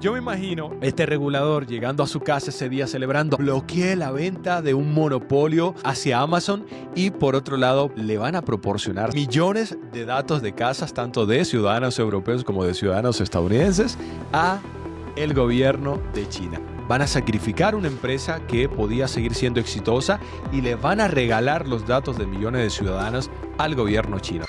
Yo me imagino este regulador llegando a su casa ese día celebrando, bloquee la venta de un monopolio hacia Amazon y por otro lado le van a proporcionar millones de datos de casas, tanto de ciudadanos europeos como de ciudadanos estadounidenses, a el gobierno de China. Van a sacrificar una empresa que podía seguir siendo exitosa y le van a regalar los datos de millones de ciudadanos al gobierno chino.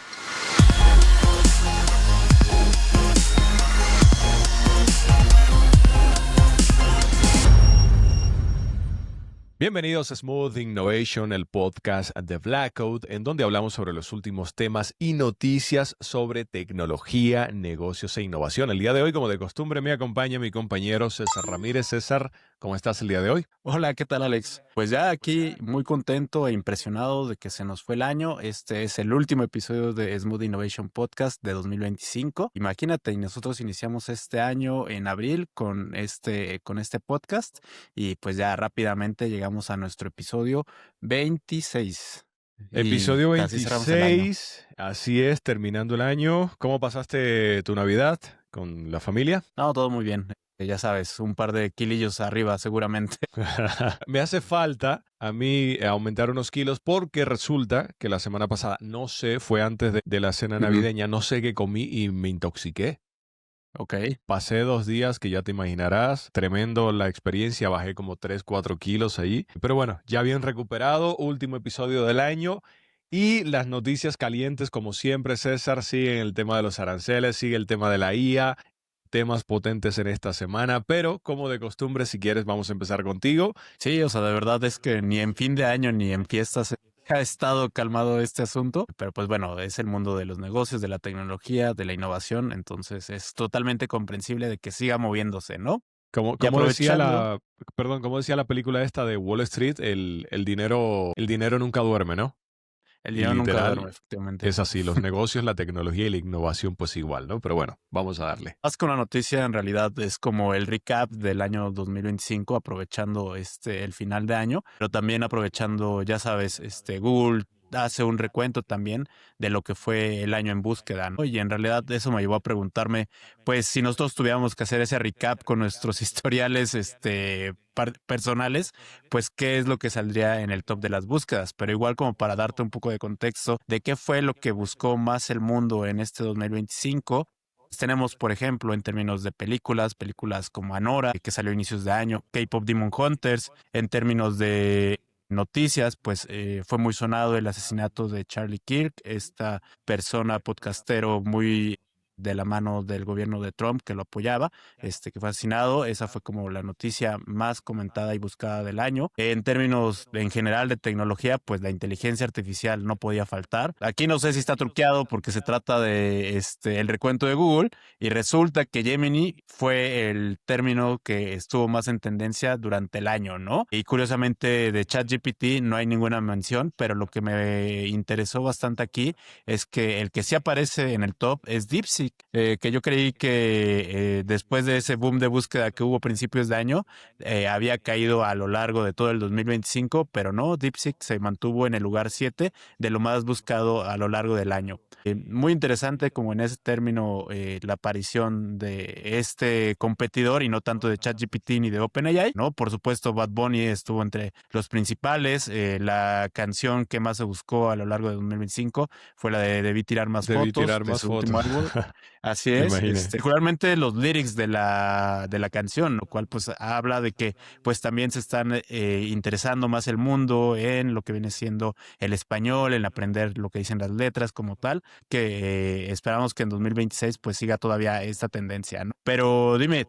Bienvenidos a Smooth Innovation, el podcast de Black Code, en donde hablamos sobre los últimos temas y noticias sobre tecnología, negocios e innovación. El día de hoy, como de costumbre, me acompaña mi compañero César Ramírez. César, ¿cómo estás el día de hoy? Hola, ¿qué tal, Alex? Pues ya aquí muy contento e impresionado de que se nos fue el año. Este es el último episodio de Smooth Innovation Podcast de 2025. Imagínate, y nosotros iniciamos este año en abril con este podcast y pues ya rápidamente llegamos a nuestro episodio 26. Episodio Y casi cerramos el año. 26, así es, terminando el año. ¿Cómo pasaste tu Navidad con la familia? No, todo muy bien. Ya sabes, un par de kilillos arriba seguramente. Me hace falta a mí aumentar unos kilos porque resulta que la semana pasada, no sé, fue antes de la cena navideña, no sé qué comí y me intoxiqué. Ok. Pasé 2 días que ya te imaginarás, tremendo la experiencia, bajé como 3, 4 kilos ahí. Pero bueno, ya bien recuperado, último episodio del año. Y las noticias calientes, como siempre, César, siguen el tema de los aranceles, sigue el tema de la IA, temas potentes en esta semana, pero como de costumbre, si quieres, vamos a empezar contigo. Sí, o sea, de verdad es que ni en fin de año ni en fiestas ha estado calmado este asunto, pero pues bueno, es el mundo de los negocios, de la tecnología, de la innovación, entonces es totalmente comprensible de que siga moviéndose, ¿no? Como decía como decía la película esta de Wall Street, el dinero nunca duerme, ¿no? El Y dinero nunca literal, duerme, efectivamente. es así, los negocios, la tecnología y la innovación pues igual, ¿no? Pero bueno, vamos a darle. Más que una noticia, en realidad es como el recap del año 2025, aprovechando el final de año, pero también aprovechando, ya sabes, Google hace un recuento también de lo que fue el año en búsqueda, ¿no? Y en realidad eso me llevó a preguntarme, pues si nosotros tuviéramos que hacer ese recap con nuestros historiales personales, pues qué es lo que saldría en el top de las búsquedas. Pero igual como para darte un poco de contexto de qué fue lo que buscó más el mundo en este 2025, tenemos, por ejemplo, en términos de películas como Anora, que salió a inicios de año, K-Pop Demon Hunters, en términos de noticias, pues fue muy sonado el asesinato de Charlie Kirk, esta persona podcastero muy de la mano del gobierno de Trump que lo apoyaba, que fue asesinado. Esa fue como la noticia más comentada y buscada del año. En términos en general de tecnología, pues la inteligencia artificial no podía faltar. Aquí no sé si está truqueado porque se trata de el recuento de Google y resulta que Gemini fue el término que estuvo más en tendencia durante el año, ¿no? Y curiosamente de ChatGPT no hay ninguna mención, pero lo que me interesó bastante aquí es que el que sí aparece en el top es DeepSeek, que yo creí que después de ese boom de búsqueda que hubo a principios de año, había caído a lo largo de todo el 2025, pero no, DeepSeek se mantuvo en el lugar 7 de lo más buscado a lo largo del año. Muy interesante como en ese término la aparición de este competidor y no tanto de ChatGPT ni de OpenAI, ¿no? Por supuesto, Bad Bunny estuvo entre los principales. La canción que más se buscó a lo largo de 2025 fue la de Debí tirar más fotos de su último álbum. Así es, particularmente los lyrics de la canción, lo cual pues habla de que pues también se están interesando más el mundo en lo que viene siendo el español, en aprender lo que dicen las letras como tal, que esperamos que en 2026 pues siga todavía esta tendencia, ¿no? Pero dime,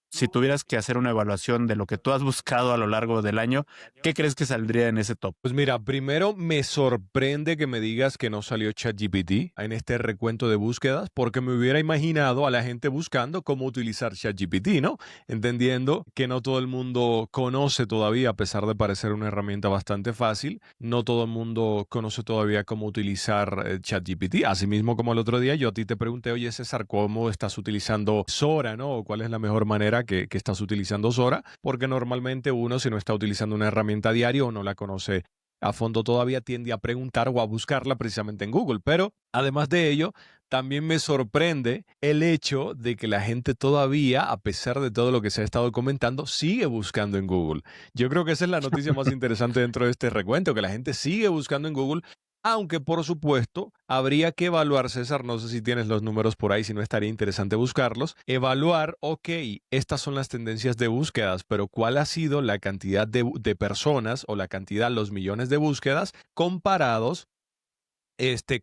si tuvieras que hacer una evaluación de lo que tú has buscado a lo largo del año, ¿qué crees que saldría en ese top? Pues mira, primero me sorprende que me digas que no salió ChatGPT en este recuento de búsquedas, porque me hubiera imaginado a la gente buscando cómo utilizar ChatGPT, ¿no? Entendiendo que no todo el mundo conoce todavía, a pesar de parecer una herramienta bastante fácil, no todo el mundo conoce todavía cómo utilizar ChatGPT. Asimismo, como el otro día yo a ti te pregunté, oye César, ¿cómo estás utilizando Sora, ¿no? ¿Cuál es la mejor manera que estás utilizando Sora? Porque normalmente uno, si no está utilizando una herramienta a diario o no la conoce a fondo todavía, tiende a preguntar o a buscarla precisamente en Google. Pero además de ello, también me sorprende el hecho de que la gente todavía, a pesar de todo lo que se ha estado comentando, sigue buscando en Google. Yo creo que esa es la noticia más interesante dentro de este recuento, que la gente sigue buscando en Google, aunque por supuesto habría que evaluar, César, no sé si tienes los números por ahí, si no estaría interesante buscarlos, evaluar, ok, estas son las tendencias de búsquedas, pero ¿cuál ha sido la cantidad de personas o la cantidad, los millones de búsquedas comparados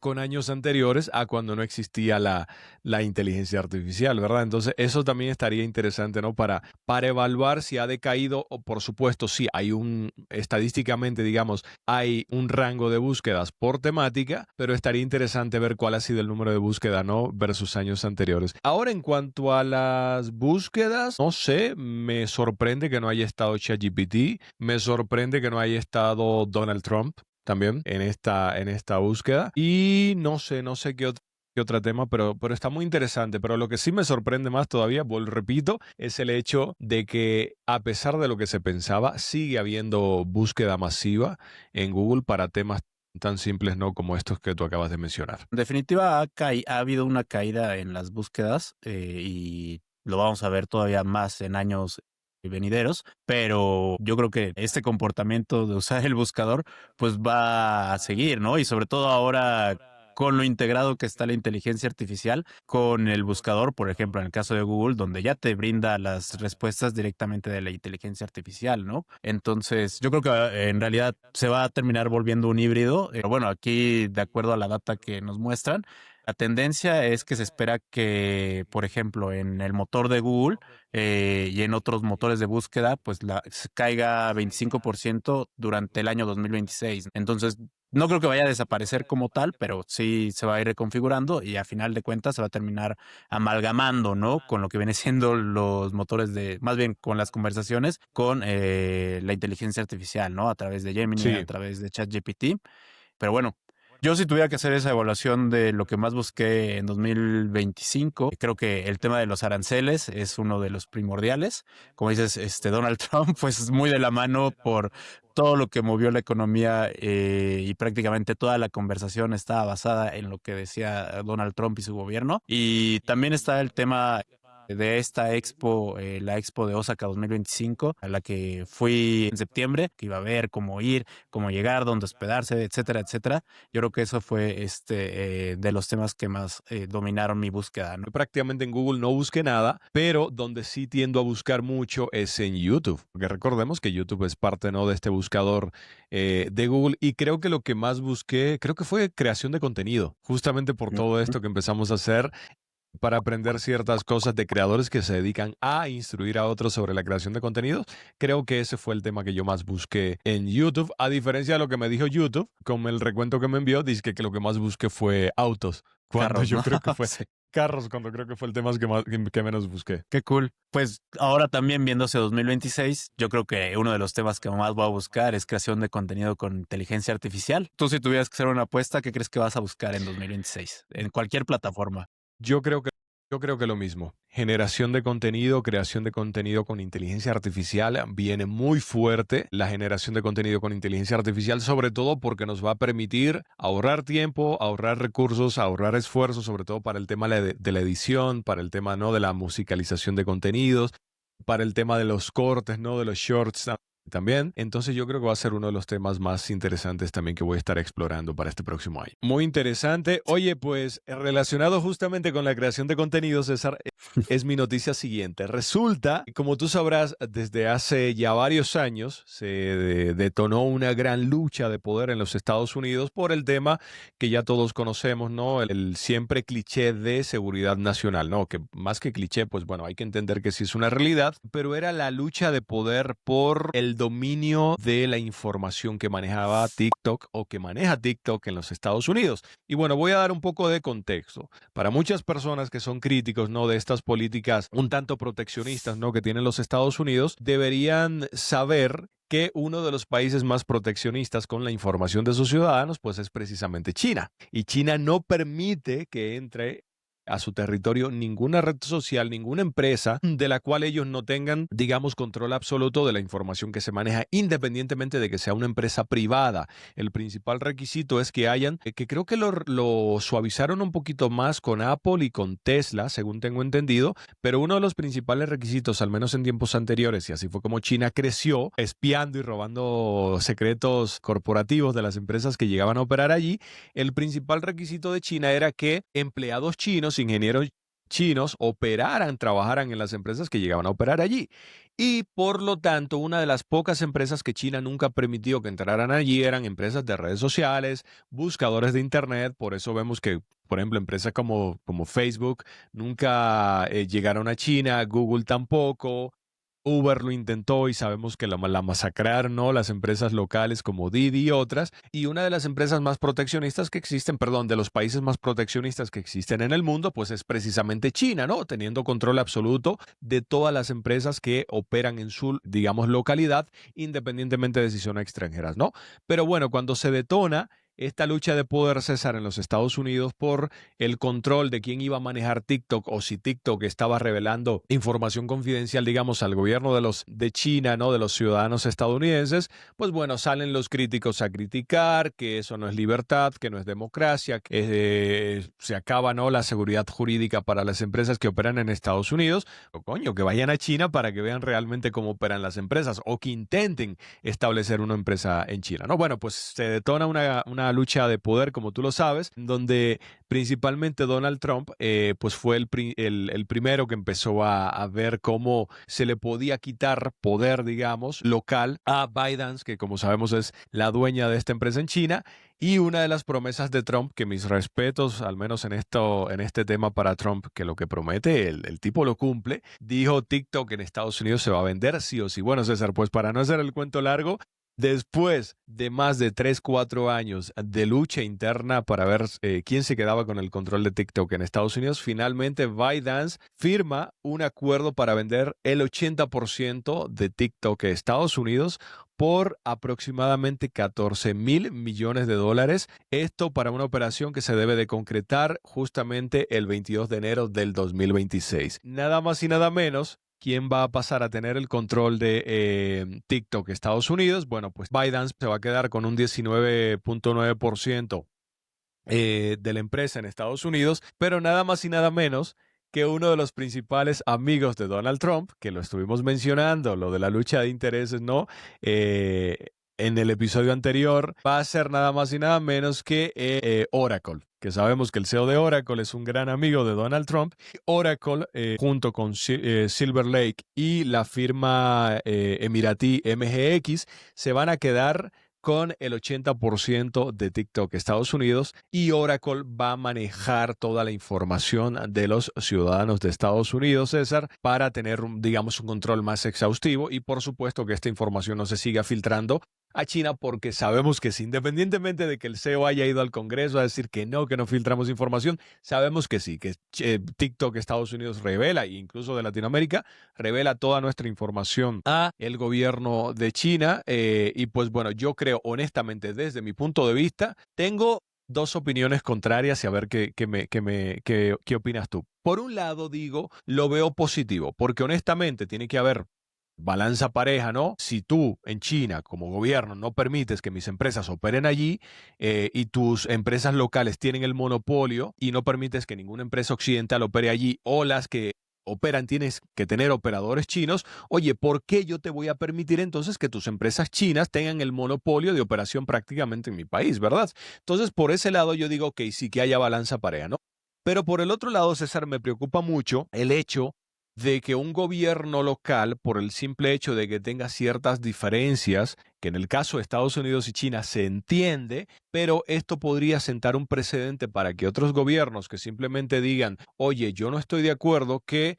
con años anteriores a cuando no existía la inteligencia artificial, ¿verdad? Entonces, eso también estaría interesante, ¿no? Para evaluar si ha decaído, o por supuesto, sí, estadísticamente, digamos, hay un rango de búsquedas por temática, pero estaría interesante ver cuál ha sido el número de búsqueda, ¿no? Versus años anteriores. Ahora, en cuanto a las búsquedas, no sé, me sorprende que no haya estado ChatGPT, me sorprende que no haya estado Donald Trump también en esta búsqueda. Y no sé qué otro tema, pero está muy interesante. Pero lo que sí me sorprende más todavía, repito, es el hecho de que a pesar de lo que se pensaba, sigue habiendo búsqueda masiva en Google para temas tan simples, ¿no? Como estos que tú acabas de mencionar. En definitiva, ha habido una caída en las búsquedas y lo vamos a ver todavía más en años venideros, pero yo creo que este comportamiento de usar el buscador pues va a seguir, ¿no? Y sobre todo ahora con lo integrado que está la inteligencia artificial con el buscador, por ejemplo, en el caso de Google, donde ya te brinda las respuestas directamente de la inteligencia artificial, ¿no? Entonces, yo creo que en realidad se va a terminar volviendo un híbrido, pero bueno, aquí de acuerdo a la data que nos muestran, la tendencia es que se espera que, por ejemplo, en el motor de Google y en otros motores de búsqueda, pues se caiga 25% durante el año 2026. Entonces, no creo que vaya a desaparecer como tal, pero sí se va a ir reconfigurando y a final de cuentas se va a terminar amalgamando, ¿no? Con lo que viene siendo los motores más bien con las conversaciones, con la inteligencia artificial, ¿no? A través de Gemini, a Sí. través de ChatGPT. Pero bueno, yo si tuviera que hacer esa evaluación de lo que más busqué en 2025, creo que el tema de los aranceles es uno de los primordiales. Como dices, Donald Trump, pues es muy de la mano por todo lo que movió la economía y prácticamente toda la conversación estaba basada en lo que decía Donald Trump y su gobierno. Y también está el tema de esta expo, la expo de Osaka 2025, a la que fui en septiembre, que iba a ver cómo ir, cómo llegar, dónde hospedarse, etcétera, etcétera. Yo creo que eso fue de los temas que más dominaron mi búsqueda, ¿no? Prácticamente en Google no busqué nada, pero donde sí tiendo a buscar mucho es en YouTube, porque recordemos que YouTube es parte, ¿no? De este buscador de Google, y creo que lo que más busqué, creo que fue creación de contenido, justamente por todo Ujú. esto que empezamos a hacer para aprender ciertas cosas de creadores que se dedican a instruir a otros sobre la creación de contenidos. Creo que ese fue el tema que yo más busqué en YouTube, a diferencia de lo que me dijo YouTube, con el recuento que me envió, dice que lo que más busqué fue autos, cuando Carros, yo ¿no? creo que fue Sí. carros, cuando creo que fue el tema que menos busqué. Qué cool. Pues ahora también viéndose 2026, yo creo que uno de los temas que más voy a buscar es creación de contenido con inteligencia artificial. Tú si tuvieras que hacer una apuesta, ¿qué crees que vas a buscar en 2026? En cualquier plataforma. Yo creo que, yo creo que lo mismo. Generación de contenido, creación de contenido con inteligencia artificial viene muy fuerte. La generación de contenido con inteligencia artificial, sobre todo porque nos va a permitir ahorrar tiempo, ahorrar recursos, ahorrar esfuerzos, sobre todo para el tema de la edición, para el tema, ¿no? De la musicalización de contenidos, para el tema de los cortes, ¿no? De los shorts también. Entonces yo creo que va a ser uno de los temas más interesantes también que voy a estar explorando para este próximo año. Muy interesante. Oye, pues relacionado justamente con la creación de contenido, César, es mi noticia siguiente. Resulta, como tú sabrás, desde hace ya varios años se detonó una gran lucha de poder en los Estados Unidos por el tema que ya todos conocemos, ¿no? El siempre cliché de seguridad nacional, ¿no? Que más que cliché, pues bueno, hay que entender que sí es una realidad, pero era la lucha de poder por el dominio de la información que manejaba TikTok o que maneja TikTok en los Estados Unidos. Y bueno, voy a dar un poco de contexto. Para muchas personas que son críticos, ¿no? De estas políticas un tanto proteccionistas, ¿no? Que tienen los Estados Unidos, deberían saber que uno de los países más proteccionistas con la información de sus ciudadanos, pues es precisamente China. Y China no permite que entre a su territorio ninguna red social, ninguna empresa de la cual ellos no tengan, digamos, control absoluto de la información que se maneja, independientemente de que sea una empresa privada. El principal requisito es que hayan, que creo que lo suavizaron un poquito más con Apple y con Tesla, según tengo entendido, pero uno de los principales requisitos, al menos en tiempos anteriores, y así fue como China creció, espiando y robando secretos corporativos de las empresas que llegaban a operar allí, el principal requisito de China era que empleados chinos, ingenieros chinos, trabajaran en las empresas que llegaban a operar allí. Y por lo tanto, una de las pocas empresas que China nunca permitió que entraran allí eran empresas de redes sociales, buscadores de Internet. Por eso vemos que, por ejemplo, empresas como Facebook nunca llegaron a China, Google tampoco. Uber lo intentó y sabemos que la masacraron, ¿no? Las empresas locales como Didi y otras. Y una de las empresas más proteccionistas que existen, perdón, de los países más proteccionistas que existen en el mundo, pues es precisamente China, ¿no? Teniendo control absoluto de todas las empresas que operan en su, digamos, localidad, independientemente de si son extranjeras, ¿no? Pero bueno, cuando se detona esta lucha de poder, César, en los Estados Unidos por el control de quién iba a manejar TikTok o si TikTok estaba revelando información confidencial, digamos, al gobierno de China, ¿no? De los ciudadanos estadounidenses, pues bueno, salen los críticos a criticar que eso no es libertad, que no es democracia, que se acaba, ¿no? La seguridad jurídica para las empresas que operan en Estados Unidos. O coño, que vayan a China para que vean realmente cómo operan las empresas o que intenten establecer una empresa en China, ¿no? Bueno, pues se detona una lucha de poder, como tú lo sabes, donde principalmente Donald Trump pues fue el primero que empezó a ver cómo se le podía quitar poder, digamos, local a ByteDance, que como sabemos es la dueña de esta empresa en China. Y una de las promesas de Trump, que mis respetos, al menos en este tema para Trump, que lo que promete el tipo lo cumple, dijo TikTok en Estados Unidos se va a vender sí o sí. Bueno, César, pues para no hacer el cuento largo, después de más de 3, 4 años de lucha interna para ver quién se quedaba con el control de TikTok en Estados Unidos, finalmente ByteDance firma un acuerdo para vender el 80% de TikTok en Estados Unidos por aproximadamente $14,000 millones. Esto para una operación que se debe de concretar justamente el 22 de enero del 2026. Nada más y nada menos. ¿Quién va a pasar a tener el control de TikTok Estados Unidos? Bueno, pues ByteDance se va a quedar con un 19.9% de la empresa en Estados Unidos, pero nada más y nada menos que uno de los principales amigos de Donald Trump, que lo estuvimos mencionando, lo de la lucha de intereses, ¿no? En el episodio anterior, va a ser nada más y nada menos que Oracle, que sabemos que el CEO de Oracle es un gran amigo de Donald Trump. Oracle, junto con Silver Lake y la firma emiratí MGX, se van a quedar con el 80% de TikTok Estados Unidos, y Oracle va a manejar toda la información de los ciudadanos de Estados Unidos, César, para tener, digamos, un control más exhaustivo y por supuesto que esta información no se siga filtrando a China, porque sabemos que si, independientemente de que el CEO haya ido al Congreso a decir que no filtramos información, sabemos que sí, que TikTok Estados Unidos revela, incluso de Latinoamérica, revela toda nuestra información a el gobierno de China. Y pues bueno, yo creo honestamente, desde mi punto de vista, tengo dos opiniones contrarias y a ver qué opinas tú. Por un lado, digo, lo veo positivo, porque honestamente tiene que haber balanza pareja, ¿no? Si tú en China como gobierno no permites que mis empresas operen allí y tus empresas locales tienen el monopolio y no permites que ninguna empresa occidental opere allí, o las que operan tienes que tener operadores chinos, oye, ¿por qué yo te voy a permitir entonces que tus empresas chinas tengan el monopolio de operación prácticamente en mi país, ¿verdad? Entonces, por ese lado yo digo que sí que haya balanza pareja, ¿no? Pero por el otro lado, César, me preocupa mucho el hecho de que un gobierno local, por el simple hecho de que tenga ciertas diferencias, que en el caso de Estados Unidos y China se entiende, pero esto podría sentar un precedente para que otros gobiernos que simplemente digan, oye, yo no estoy de acuerdo que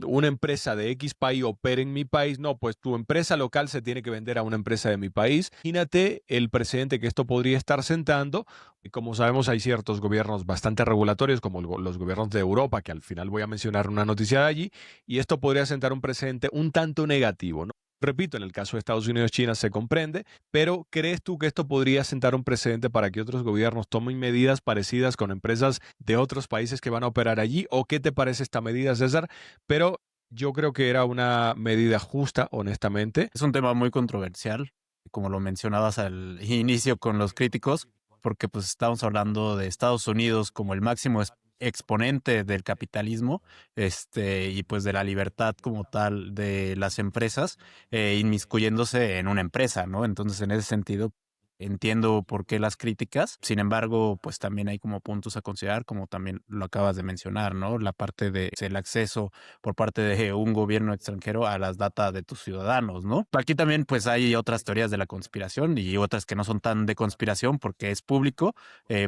una empresa de X país opere en mi país, no, pues tu empresa local se tiene que vender a una empresa de mi país. Imagínate el precedente que esto podría estar sentando. Y como sabemos, hay ciertos gobiernos bastante regulatorios, como los gobiernos de Europa, que al final voy a mencionar una noticia de allí, y esto podría sentar un precedente un tanto negativo, ¿no? Repito, en el caso de Estados Unidos, China se comprende, pero ¿crees tú que esto podría sentar un precedente para que otros gobiernos tomen medidas parecidas con empresas de otros países que van a operar allí? ¿O qué te parece esta medida, César? Pero yo creo que era una medida justa, honestamente. Es un tema muy controversial, como lo mencionabas al inicio con los críticos, porque pues estamos hablando de Estados Unidos como el máximo exponente del capitalismo, y pues de la libertad como tal de las empresas, inmiscuyéndose en una empresa, ¿no? Entonces, en ese sentido, entiendo por qué las críticas. Sin embargo, pues también hay como puntos a considerar, como también lo acabas de mencionar, ¿no? La parte de el acceso por parte de un gobierno extranjero a las data de tus ciudadanos, ¿no? Aquí también pues hay otras teorías de la conspiración y otras que no son tan de conspiración porque es público.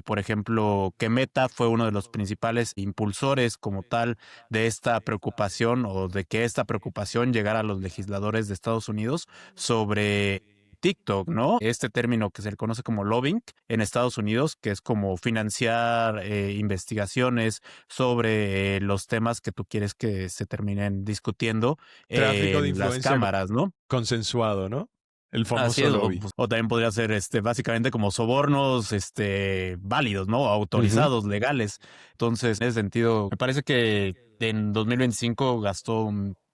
Por ejemplo, que Meta fue uno de los principales impulsores como tal de esta preocupación o de que esta preocupación llegara a los legisladores de Estados Unidos sobre TikTok, ¿no? Este término que se le conoce como lobbying en Estados Unidos, que es como financiar investigaciones sobre los temas que tú quieres que se terminen discutiendo Tráfico de en las influencia cámaras, ¿no? consensuado, ¿no? El Así famoso es, lobby. o también podría ser básicamente como sobornos válidos, ¿no? Ujú. Autorizados, legales. Entonces, en ese sentido, me parece que en 2025 gastó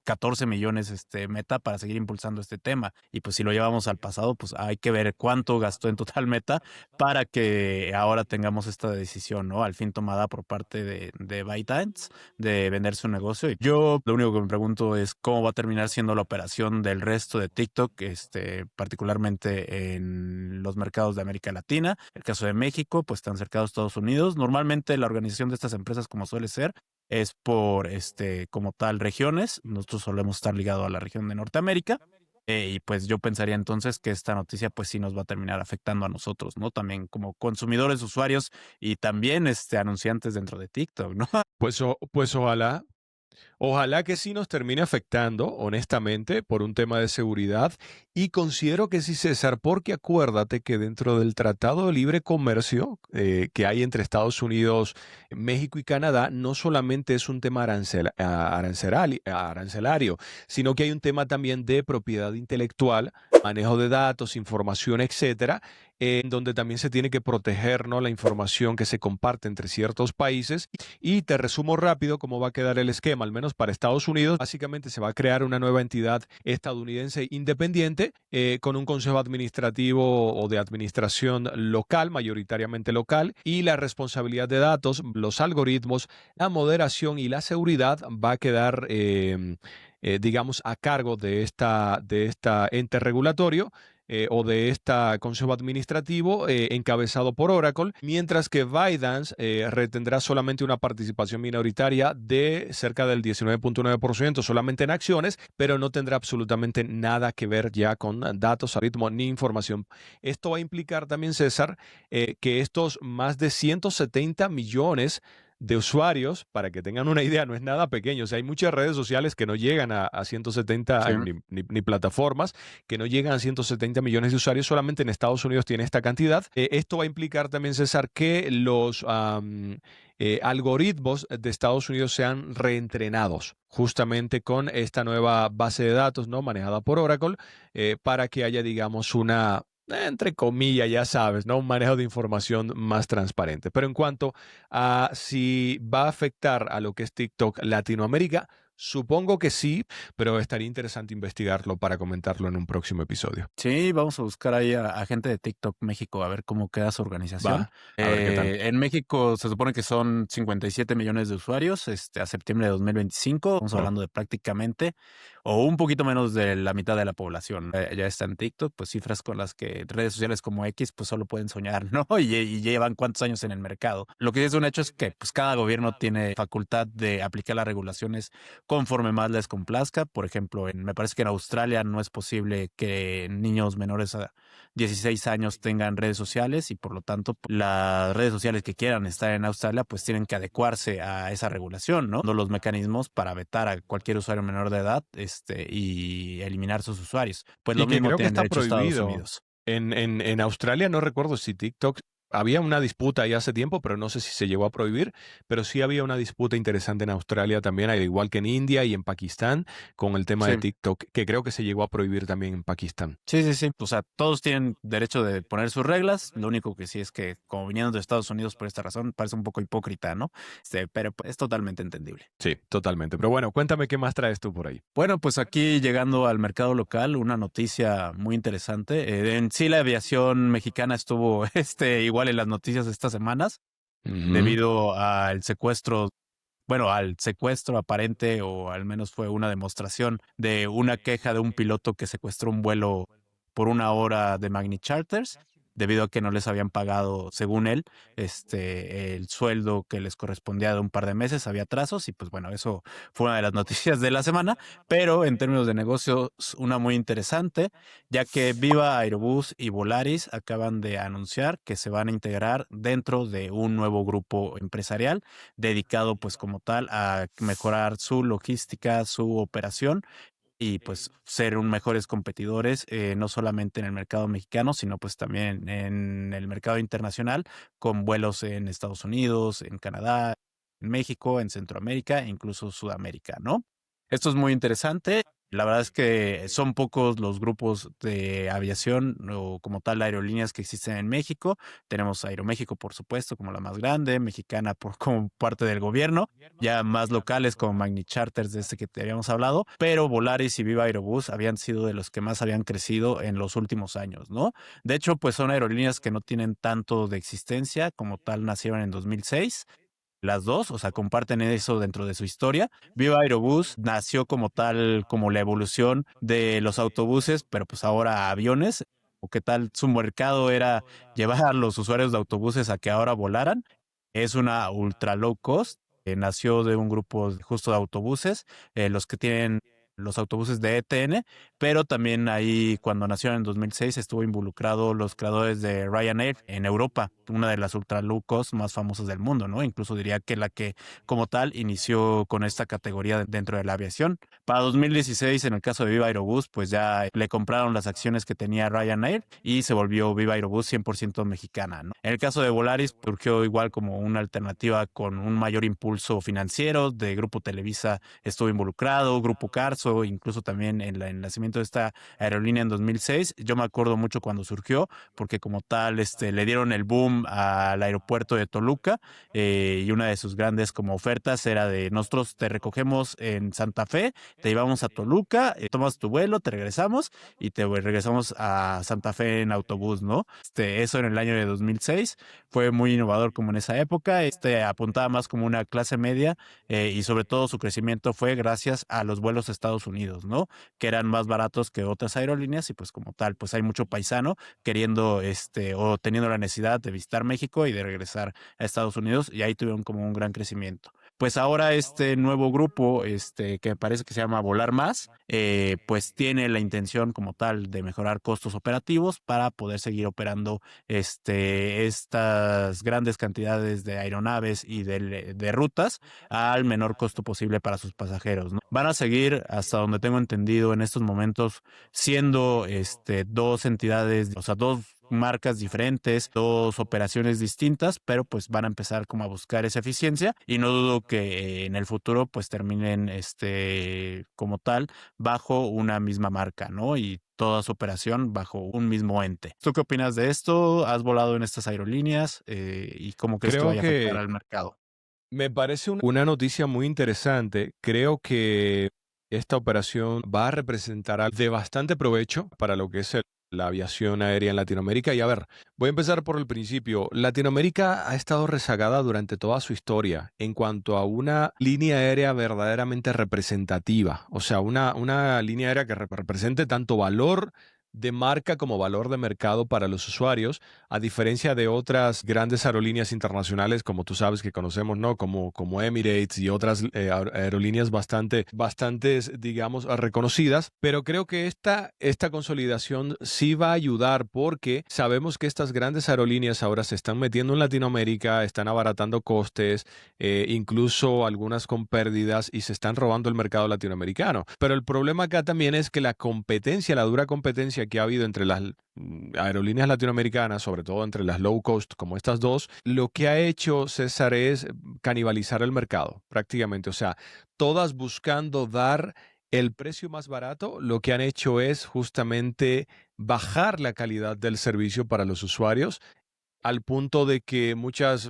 14 millones Meta para seguir impulsando este tema. Y pues si lo llevamos al pasado, pues hay que ver cuánto gastó en total Meta para que ahora tengamos esta decisión, ¿no? Al fin tomada por parte de ByteDance de vender su negocio. Y yo lo único que me pregunto es cómo va a terminar siendo la operación del resto de TikTok, particularmente en los mercados de América Latina. El caso de México, pues tan cerca de Estados Unidos. Normalmente la organización de estas empresas, como suele ser, es por como tal regiones. Nosotros solemos estar ligados a la región de Norteamérica. Y pues yo pensaría entonces que esta noticia pues sí nos va a terminar afectando a nosotros, ¿no? También como consumidores, usuarios y también anunciantes dentro de TikTok, ¿no? Pues ojalá. Ojalá que sí nos termine afectando, honestamente, por un tema de seguridad. Y considero que sí, César, porque acuérdate que dentro del Tratado de Libre Comercio que hay entre Estados Unidos, México y Canadá, no solamente es un tema arancelario, sino que hay un tema también de propiedad intelectual, manejo de datos, información, etcétera, en donde también se tiene que proteger, ¿no?, la información que se comparte entre ciertos países. Y te resumo rápido cómo va a quedar el esquema, al menos para Estados Unidos. Básicamente se va a crear una nueva entidad estadounidense independiente con un consejo administrativo o de administración local, mayoritariamente local, y la responsabilidad de datos, los algoritmos, la moderación y la seguridad va a quedar, digamos, a cargo de esta ente regulatorio o de este consejo administrativo encabezado por Oracle, mientras que ByteDance retendrá solamente una participación minoritaria de cerca del 19.9% solamente en acciones, pero no tendrá absolutamente nada que ver ya con datos, algoritmos ni información. Esto va a implicar también, César, que estos más de 170 millones de usuarios, para que tengan una idea, no es nada pequeño. O sea, hay muchas redes sociales que no llegan a 170, Sí. ni plataformas que no llegan a 170 millones de usuarios. Solamente en Estados Unidos tiene esta cantidad. Esto va a implicar también, César, que los algoritmos de Estados Unidos sean reentrenados justamente con esta nueva base de datos, ¿no?, manejada por Oracle, para que haya, digamos, una entre comillas, ya sabes, ¿no?, un manejo de información más transparente. Pero en cuanto a si va a afectar a lo que es TikTok Latinoamérica, supongo que sí, pero estaría interesante investigarlo para comentarlo en un próximo episodio. Sí, vamos a buscar ahí a gente de TikTok México a ver cómo queda su organización. Va, a ver qué tal. En México se supone que son 57 millones de usuarios a septiembre de 2025. Estamos Wow. hablando de prácticamente o un poquito menos de la mitad de la población. Ya está en TikTok, pues cifras con las que redes sociales como X pues solo pueden soñar, ¿no? Y llevan cuántos años en el mercado. Lo que es un hecho es que pues cada gobierno tiene facultad de aplicar las regulaciones conforme más les complazca. Por ejemplo, me parece que en Australia no es posible que niños menores a 16 años tengan redes sociales y por lo tanto las redes sociales que quieran estar en Australia pues tienen que adecuarse a esa regulación, ¿no? Dando los mecanismos para vetar a cualquier usuario menor de edad y eliminar sus usuarios. Pues lo Y que mismo creo que tienen está derecho Estados prohibido. Unidos. En Australia no recuerdo si TikTok había una disputa ahí hace tiempo, pero no sé si se llegó a prohibir, pero sí había una disputa interesante en Australia también, al igual que en India y en Pakistán, con el tema de Sí. TikTok, que creo que se llegó a prohibir también en Pakistán. Sí, sí, sí. O sea, todos tienen derecho de poner sus reglas. Lo único que sí es que, como viniendo de Estados Unidos por esta razón, parece un poco hipócrita, ¿no? Pero pues, es totalmente entendible. Sí, totalmente. Pero bueno, cuéntame qué más traes tú por ahí. Bueno, pues aquí llegando al mercado local, una noticia muy interesante. En sí, la aviación mexicana estuvo igual en las noticias estas semanas Ujú. debido al secuestro. Bueno, al secuestro aparente, o al menos fue una demostración de una queja de un piloto que secuestró un vuelo por una hora de Magni Charters, debido a que no les habían pagado, según él, el sueldo que les correspondía de un par de meses, había atrasos, y pues bueno, eso fue una de las noticias de la semana, pero en términos de negocios, una muy interesante, ya que Viva Aerobús y Volaris acaban de anunciar que se van a integrar dentro de un nuevo grupo empresarial dedicado pues como tal a mejorar su logística, su operación y pues ser un mejores competidores, no solamente en el mercado mexicano, sino pues también en el mercado internacional, con vuelos en Estados Unidos, en Canadá, en México, en Centroamérica e incluso Sudamérica, ¿no? Esto es muy interesante. La verdad es que son pocos los grupos de aviación o como tal aerolíneas que existen en México. Tenemos Aeroméxico, por supuesto, como la más grande, Mexicana por como parte del gobierno, ya más locales como Magni Charters, de este que te habíamos hablado, pero Volaris y Viva Aerobús habían sido de los que más habían crecido en los últimos años, ¿no? De hecho, pues son aerolíneas que no tienen tanto de existencia, como tal nacieron en 2006. Las dos, o sea, comparten eso dentro de su historia. Viva Aerobús nació como tal, como la evolución de los autobuses, pero pues ahora aviones. O qué tal, su mercado era llevar a los usuarios de autobuses a que ahora volaran. Es una ultra low cost. Nació de un grupo justo de autobuses, los que tienen los autobuses de ETN, pero también ahí cuando nació en 2006 estuvo involucrado los creadores de Ryanair en Europa, una de las ultra low cost más famosas del mundo, ¿no? Incluso diría que la que como tal inició con esta categoría dentro de la aviación. Para 2016, en el caso de Viva Aerobús, pues ya le compraron las acciones que tenía Ryanair y se volvió Viva Aerobús 100% mexicana, ¿no? En el caso de Volaris, surgió igual como una alternativa con un mayor impulso financiero. De Grupo Televisa estuvo involucrado, Grupo Carso, incluso también en el nacimiento de esta aerolínea en 2006. Yo me acuerdo mucho cuando surgió, porque como tal le dieron el boom al aeropuerto de Toluca, y una de sus grandes como ofertas era de nosotros te recogemos en Santa Fe, te llevamos a Toluca, tomas tu vuelo, te regresamos y te regresamos a Santa Fe en autobús, ¿no? Eso en el año de 2006 fue muy innovador como en esa época. Apuntaba más como una clase media, y sobre todo su crecimiento fue gracias a los vuelos a Estados Unidos, ¿no? Que eran más baratos que otras aerolíneas y pues como tal, pues hay mucho paisano queriendo o teniendo la necesidad de visitar México y de regresar a Estados Unidos, y ahí tuvieron como un gran crecimiento. Pues ahora este nuevo grupo, que me parece que se llama Volar Más, pues tiene la intención como tal de mejorar costos operativos para poder seguir operando estas grandes cantidades de aeronaves y de rutas al menor costo posible para sus pasajeros, ¿no? Van a seguir, hasta donde tengo entendido, en estos momentos siendo dos entidades, o sea, dos marcas diferentes, dos operaciones distintas, pero pues van a empezar como a buscar esa eficiencia, y no dudo que en el futuro pues terminen como tal bajo una misma marca, ¿no? Y toda su operación bajo un mismo ente. ¿Tú qué opinas de esto? ¿Has volado en estas aerolíneas? ¿Y cómo crees que Creo vaya a afectar que al mercado? me parece una noticia muy interesante. Creo que esta operación va a representar de bastante provecho para lo que es la aviación aérea en Latinoamérica. Y a ver, voy a empezar por el principio. Latinoamérica ha estado rezagada durante toda su historia en cuanto a una línea aérea verdaderamente representativa. O sea, una línea aérea que represente tanto valor de marca como valor de mercado para los usuarios, a diferencia de otras grandes aerolíneas internacionales, como tú sabes que conocemos, ¿no? Como Emirates y otras aerolíneas bastantes, digamos, reconocidas. Pero creo que esta consolidación sí va a ayudar porque sabemos que estas grandes aerolíneas ahora se están metiendo en Latinoamérica, están abaratando costes, incluso algunas con pérdidas, y se están robando el mercado latinoamericano. Pero el problema acá también es que la competencia, la dura competencia competencia que ha habido entre las aerolíneas latinoamericanas, sobre todo entre las low cost como estas dos, lo que ha hecho César es canibalizar el mercado prácticamente. O sea, todas buscando dar el precio más barato, lo que han hecho es justamente bajar la calidad del servicio para los usuarios al punto de que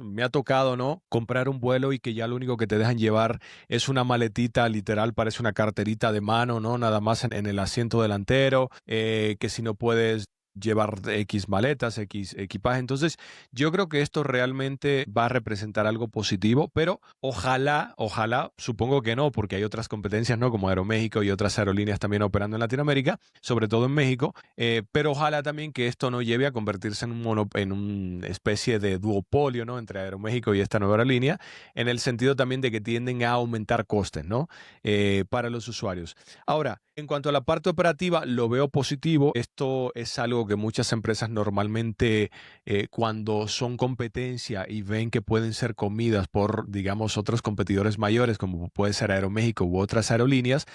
me ha tocado, ¿no? Comprar un vuelo y que ya lo único que te dejan llevar es una maletita, literal, parece una carterita de mano, ¿no? Nada más en el asiento delantero, que si no puedes llevar X maletas, X equipaje. Entonces, yo creo que esto realmente va a representar algo positivo, pero ojalá, supongo que no, porque hay otras competencias, ¿no? Como Aeroméxico y otras aerolíneas también operando en Latinoamérica, sobre todo en México, pero ojalá también que esto no lleve a convertirse en una especie de duopolio, ¿no? Entre Aeroméxico y esta nueva aerolínea, en el sentido también de que tienden a aumentar costes, ¿no? Para los usuarios. Ahora, en cuanto a la parte operativa, lo veo positivo. Esto es algo que muchas empresas normalmente, cuando son competencia y ven que pueden ser comidas por, digamos, otros competidores mayores, como puede ser Aeroméxico u otras aerolíneas,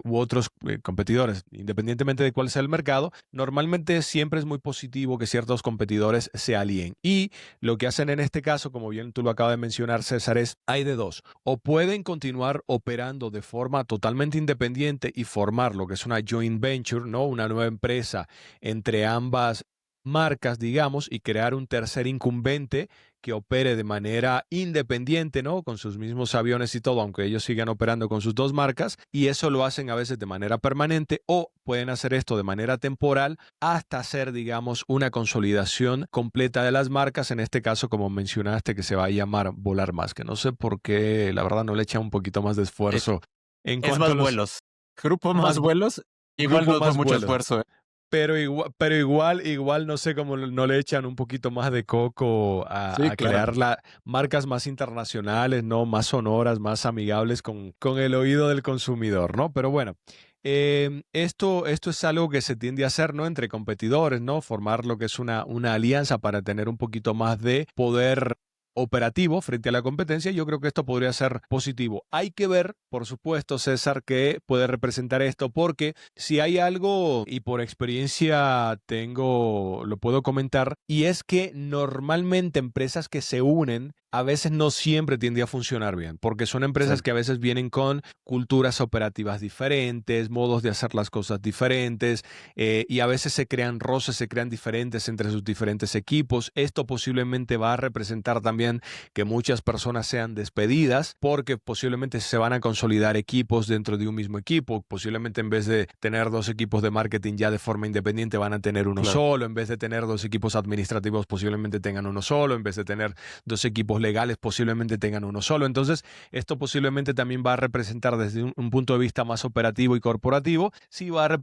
u otros competidores, independientemente de cuál sea el mercado, normalmente siempre es muy positivo que ciertos competidores se alíen. Y lo que hacen en este caso, como bien tú lo acabas de mencionar, César, es hay de dos. O pueden continuar operando de forma totalmente independiente y formar lo que es una joint venture, ¿no? Una nueva empresa entre ambas marcas, digamos, y crear un tercer incumbente que opere de manera independiente, ¿no? Con sus mismos aviones y todo, aunque ellos sigan operando con sus dos marcas, y eso lo hacen a veces de manera permanente o pueden hacer esto de manera temporal hasta hacer, digamos, una consolidación completa de las marcas, en este caso, como mencionaste, que se va a llamar Volar Más, que no sé por qué, la verdad, no le echa un poquito más de Es, esfuerzo en es cuanto a más los vuelos. Grupo más más vuelos, igual grupo no fue más mucho vuelos. esfuerzo. Pero igual, no sé cómo no le echan un poquito más de coco Sí, a claro. crear marcas más internacionales, ¿no? Más sonoras, más amigables con el oído del consumidor, ¿no? Pero bueno, esto es algo que se tiende a hacer, ¿no? Entre competidores, ¿no? Formar lo que es una alianza para tener un poquito más de poder operativo frente a la competencia. Yo creo que esto podría ser positivo. Hay que ver, por supuesto, César, qué puede representar esto, porque si hay algo, y por experiencia lo puedo comentar, y es que normalmente empresas que se unen a veces no siempre tiende a funcionar bien, porque son Sí, empresas que a veces vienen con culturas operativas diferentes, modos de hacer las cosas diferentes, y a veces se crean roces, se crean diferentes entre sus diferentes equipos. Esto posiblemente va a representar también que muchas personas sean despedidas porque posiblemente se van a consolidar equipos dentro de un mismo equipo. Posiblemente en vez de tener dos equipos de marketing ya de forma independiente van a tener uno claro. solo. En vez de tener dos equipos administrativos posiblemente tengan uno solo. En vez de tener dos equipos legales posiblemente tengan uno solo. Entonces esto posiblemente también va a representar desde un punto de vista más operativo y corporativo, sí va a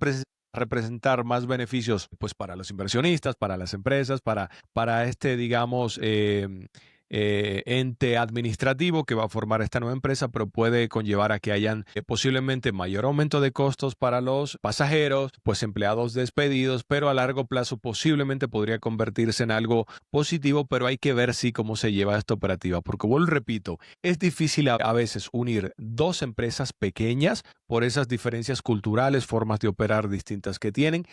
representar más beneficios pues para los inversionistas, para las empresas, para este, digamos, ente administrativo que va a formar esta nueva empresa, pero puede conllevar a que hayan posiblemente mayor aumento de costos para los pasajeros, pues empleados despedidos, pero a largo plazo posiblemente podría convertirse en algo positivo, pero hay que ver si cómo se lleva esta operativa, porque vuelvo y repito, es difícil a veces unir dos empresas pequeñas por esas diferencias culturales, formas de operar distintas que tienen.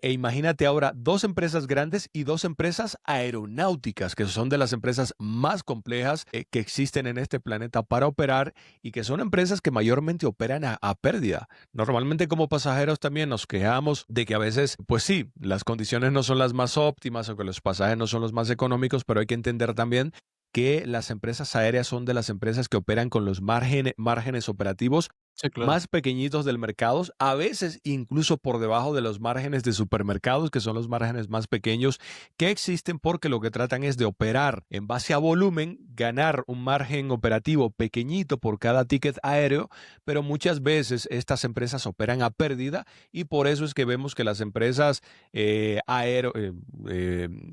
Imagínate ahora dos empresas grandes y dos empresas aeronáuticas, que son de las empresas más complejas que existen en este planeta para operar y que son empresas que mayormente operan a pérdida. Normalmente como pasajeros también nos quejamos de que a veces, pues sí, las condiciones no son las más óptimas o que los pasajes no son los más económicos, pero hay que entender también que las empresas aéreas son de las empresas que operan con los márgenes operativos Sí, claro. más pequeñitos del mercado, a veces incluso por debajo de los márgenes de supermercados, que son los márgenes más pequeños que existen, porque lo que tratan es de operar en base a volumen, ganar un margen operativo pequeñito por cada ticket aéreo, pero muchas veces estas empresas operan a pérdida y por eso es que vemos que las empresas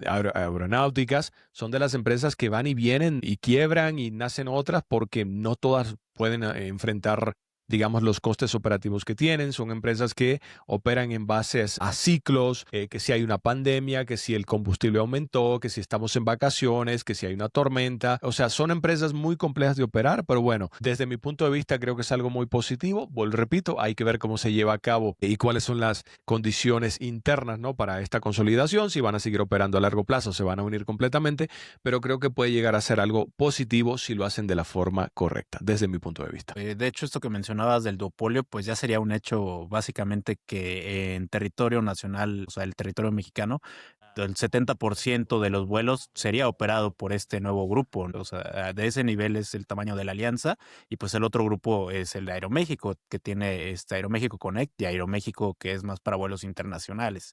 aeronáuticas son de las empresas que van y vienen y quiebran y nacen otras porque no todas pueden enfrentar digamos, los costes operativos que tienen. Son empresas que operan en base a ciclos, que si hay una pandemia, que si el combustible aumentó, que si estamos en vacaciones, que si hay una tormenta. O sea, son empresas muy complejas de operar, pero bueno, desde mi punto de vista creo que es algo muy positivo. Repito, hay que ver cómo se lleva a cabo y cuáles son las condiciones internas, ¿no?, para esta consolidación, si van a seguir operando a largo plazo, se van a unir completamente, pero creo que puede llegar a ser algo positivo si lo hacen de la forma correcta, desde mi punto de vista. De hecho, esto que mencionabas del duopolio, pues ya sería un hecho básicamente que en territorio nacional, o sea, el territorio mexicano, el 70% de los vuelos sería operado por este nuevo grupo. O sea, de ese nivel es el tamaño de la alianza, y pues el otro grupo es el de Aeroméxico, que tiene Aeroméxico Connect y Aeroméxico, que es más para vuelos internacionales.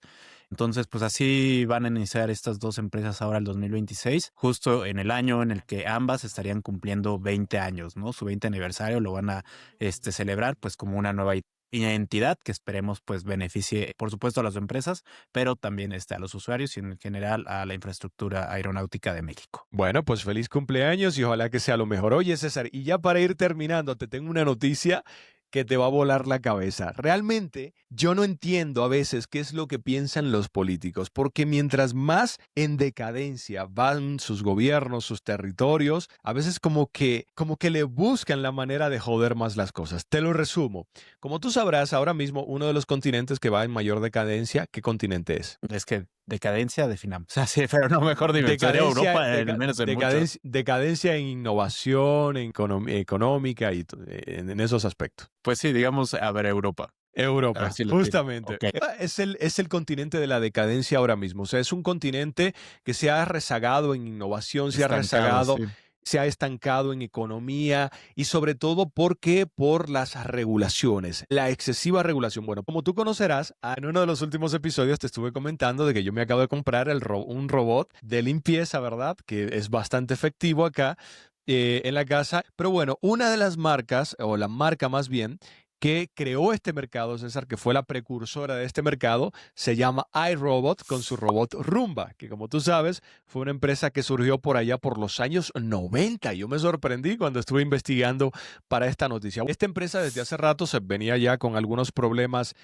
Entonces, pues así van a iniciar estas dos empresas ahora el 2026, justo en el año en el que ambas estarían cumpliendo 20 años, ¿no? Su 20 aniversario lo van a celebrar pues como una nueva entidad que esperemos pues beneficie, por supuesto, a las empresas, pero también a los usuarios y en general a la infraestructura aeronáutica de México. Bueno, pues feliz cumpleaños y ojalá que sea lo mejor. Oye, César, y ya para ir terminando, te tengo una noticia que te va a volar la cabeza. Realmente yo no entiendo a veces qué es lo que piensan los políticos, porque mientras más en decadencia van sus gobiernos, sus territorios, a veces como que le buscan la manera de joder más las cosas. Te lo resumo. Como tú sabrás, ahora mismo uno de los continentes que va en mayor decadencia, ¿qué continente es? Es que decadencia definamos. O sea, sí, pero no, mejor dime. Sería Decadencia, Europa, al menos en mucho. decadencia en innovación, en económica y en esos aspectos. Pues sí, digamos, a ver, Europa. A ver Europa, si lo tiene. justamente. Ok. Es el continente de la decadencia ahora mismo. O sea, es un continente que se ha rezagado en innovación, se ha Estancado, rezagado, sí. se ha estancado en economía y sobre todo porque por las regulaciones, la excesiva regulación. Bueno, como tú conocerás, en uno de los últimos episodios te estuve comentando de que yo me acabo de comprar un robot de limpieza, ¿verdad? Que es bastante efectivo acá en la casa. Pero bueno, una de las marcas, o la marca más bien, que creó este mercado, César, que fue la precursora de este mercado, se llama iRobot con su robot Roomba, que como tú sabes, fue una empresa que surgió por allá por los años 90. Yo me sorprendí cuando estuve investigando para esta noticia. Esta empresa desde hace rato se venía ya con algunos problemas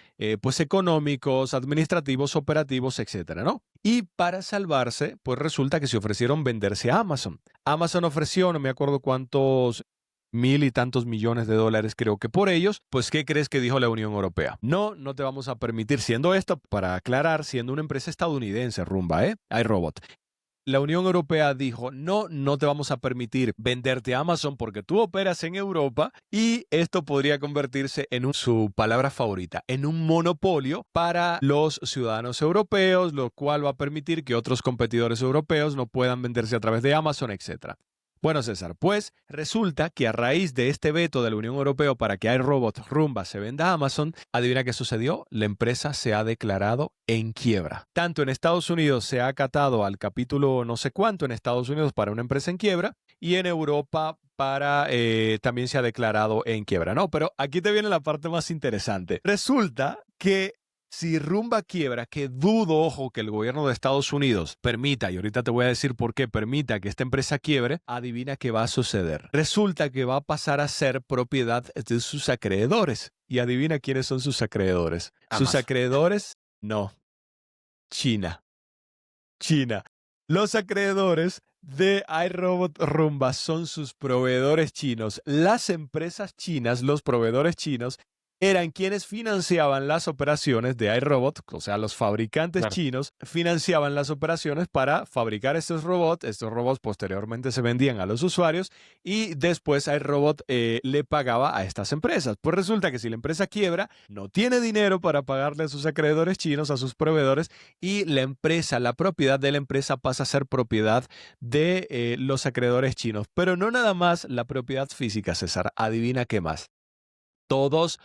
pues económicos, administrativos, operativos, etcétera, ¿no? Y para salvarse, pues resulta que se ofrecieron venderse a Amazon. Amazon ofreció, no me acuerdo cuántos mil y tantos millones de dólares creo que por ellos. Pues ¿qué crees que dijo la Unión Europea? No, no te vamos a permitir, siendo esto, para aclarar, siendo una empresa estadounidense, Roomba, iRobot. La Unión Europea dijo, no, no te vamos a permitir venderte a Amazon porque tú operas en Europa y esto podría convertirse en su palabra favorita, en un monopolio para los ciudadanos europeos, lo cual va a permitir que otros competidores europeos no puedan venderse a través de Amazon, etcétera. Bueno, César, pues resulta que a raíz de este veto de la Unión Europea para que iRobot Roomba se venda a Amazon, adivina qué sucedió, la empresa se ha declarado en quiebra. Tanto en Estados Unidos se ha acatado al capítulo no sé cuánto en Estados Unidos para una empresa en quiebra y en Europa también se ha declarado en quiebra, ¿no? Pero aquí te viene la parte más interesante. Resulta que si Roomba quiebra, que dudo, ojo, que el gobierno de Estados Unidos permita, y ahorita te voy a decir por qué permita que esta empresa quiebre, adivina qué va a suceder. Resulta que va a pasar a ser propiedad de sus acreedores. Y adivina quiénes son sus acreedores. Amazon. Sus acreedores, no, China. China. Los acreedores de iRobot Roomba son sus proveedores chinos. Las empresas chinas, los proveedores chinos, eran quienes financiaban las operaciones de iRobot, o sea, los fabricantes Claro. chinos financiaban las operaciones para fabricar estos robots. Estos robots posteriormente se vendían a los usuarios y después iRobot le pagaba a estas empresas. Pues resulta que si la empresa quiebra, no tiene dinero para pagarle a sus acreedores chinos, a sus proveedores, y la empresa, la propiedad de la empresa pasa a ser propiedad de los acreedores chinos. Pero no nada más la propiedad física, César. Adivina qué más. Todos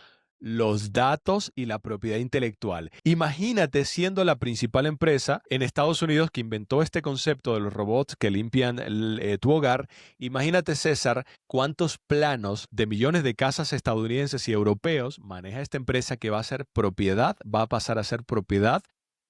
los datos y la propiedad intelectual. Imagínate siendo la principal empresa en Estados Unidos que inventó este concepto de los robots que limpian tu hogar. Imagínate, César, cuántos planos de millones de casas estadounidenses y europeos maneja esta empresa que va a pasar a ser propiedad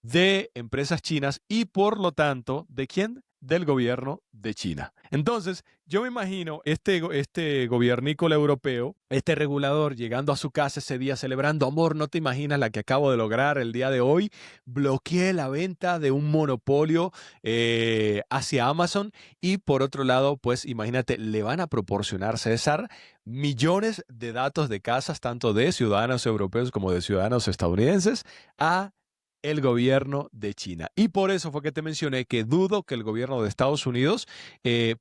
de empresas chinas y por lo tanto, ¿de quién? del gobierno de China. Entonces, yo me imagino este gobiernícola europeo, este regulador llegando a su casa ese día celebrando, amor, no te imaginas la que acabo de lograr el día de hoy, bloqueé la venta de un monopolio hacia Amazon y por otro lado, pues imagínate, le van a proporcionar, César, millones de datos de casas, tanto de ciudadanos europeos como de ciudadanos estadounidenses, a el gobierno de China. Y por eso fue que te mencioné que dudo que el gobierno de Estados Unidos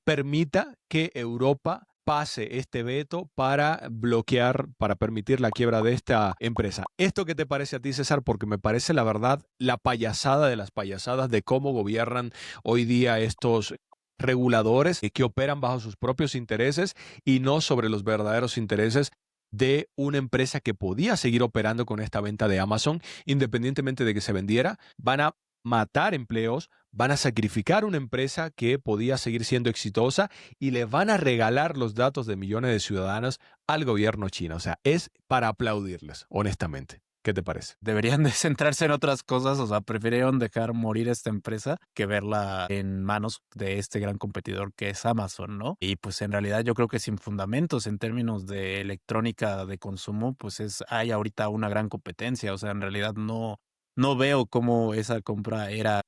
permita que Europa pase este veto para bloquear, para permitir la quiebra de esta empresa. ¿Esto qué te parece a ti, César? Porque me parece la verdad la payasada de las payasadas de cómo gobiernan hoy día estos reguladores que operan bajo sus propios intereses y no sobre los verdaderos intereses de una empresa que podía seguir operando con esta venta de Amazon, independientemente de que se vendiera. Van a matar empleos, van a sacrificar una empresa que podía seguir siendo exitosa y le van a regalar los datos de millones de ciudadanos al gobierno chino. O sea, es para aplaudirles, honestamente. ¿Qué te parece? Deberían de centrarse en otras cosas, o sea, prefirieron dejar morir esta empresa que verla en manos de este gran competidor que es Amazon, ¿no? Y pues en realidad yo creo que sin fundamentos en términos de electrónica de consumo, pues hay ahorita una gran competencia, o sea, en realidad no veo cómo esa compra era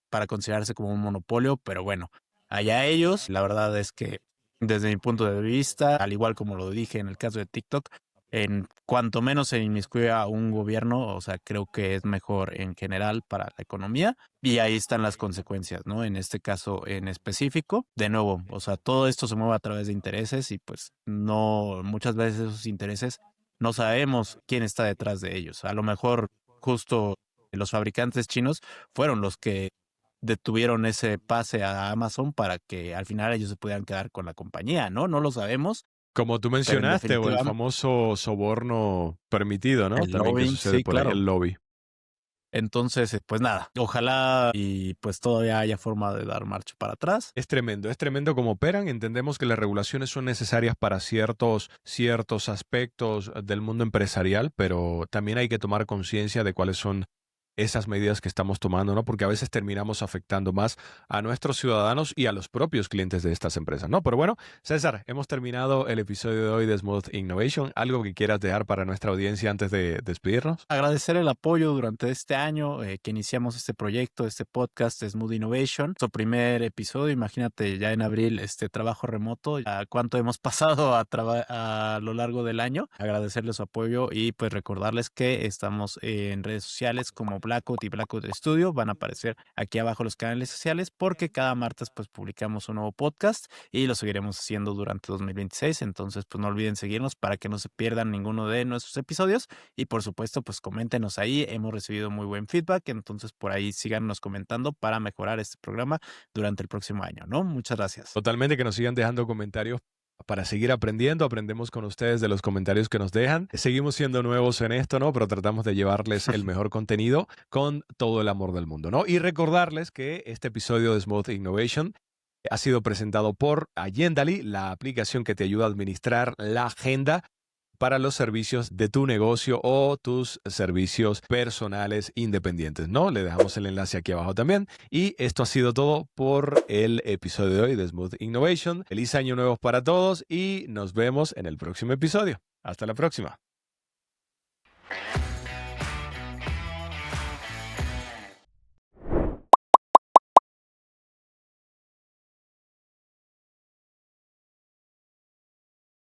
para considerarse como un monopolio, pero bueno, allá ellos, la verdad es que desde mi punto de vista, al igual como lo dije en el caso de TikTok, en cuanto menos se inmiscuya un gobierno, o sea, creo que es mejor en general para la economía y ahí están las consecuencias, ¿no? En este caso en específico, de nuevo, o sea, todo esto se mueve a través de intereses y pues no, muchas veces esos intereses no sabemos quién está detrás de ellos. A lo mejor justo los fabricantes chinos fueron los que detuvieron ese pase a Amazon para que al final ellos se pudieran quedar con la compañía, ¿no? No lo sabemos, Como tú pero en mencionaste, o el definitiva famoso soborno permitido, ¿no? el También que lobbying, sucede sí, por ahí, claro. el lobby. Entonces, pues nada, ojalá y pues todavía haya forma de dar marcha para atrás. Es tremendo cómo operan. Entendemos que las regulaciones son necesarias para ciertos aspectos del mundo empresarial, pero también hay que tomar conciencia de cuáles son esas medidas que estamos tomando, ¿no? Porque a veces terminamos afectando más a nuestros ciudadanos y a los propios clientes de estas empresas, ¿no? Pero bueno, César, hemos terminado el episodio de hoy de Smooth Innovation. ¿Algo que quieras dejar para nuestra audiencia antes de despedirnos? Agradecer el apoyo durante este año que iniciamos este proyecto, este podcast de Smooth Innovation. Su primer episodio, imagínate ya en abril, este trabajo remoto, a cuánto hemos pasado a lo largo del año. Agradecerles su apoyo y pues recordarles que estamos en redes sociales como Blackout y Blackout Studio. Van a aparecer aquí abajo los canales sociales porque cada martes pues publicamos un nuevo podcast y lo seguiremos haciendo durante 2026. Entonces pues no olviden seguirnos para que no se pierdan ninguno de nuestros episodios y por supuesto pues coméntenos ahí. Hemos recibido muy buen feedback, entonces por ahí síganos comentando para mejorar este programa durante el próximo año, ¿no? Muchas gracias. Totalmente, que nos sigan dejando comentarios para seguir aprendiendo. Aprendemos con ustedes de los comentarios que nos dejan. Seguimos siendo nuevos en esto, ¿no? Pero tratamos de llevarles el mejor contenido con todo el amor del mundo, ¿no? Y recordarles que este episodio de Smooth Innovation ha sido presentado por Allendally, la aplicación que te ayuda a administrar la agenda para los servicios de tu negocio o tus servicios personales independientes, ¿no? Le dejamos el enlace aquí abajo también. Y esto ha sido todo por el episodio de hoy de Smooth Innovation. Feliz año nuevo para todos y nos vemos en el próximo episodio. Hasta la próxima.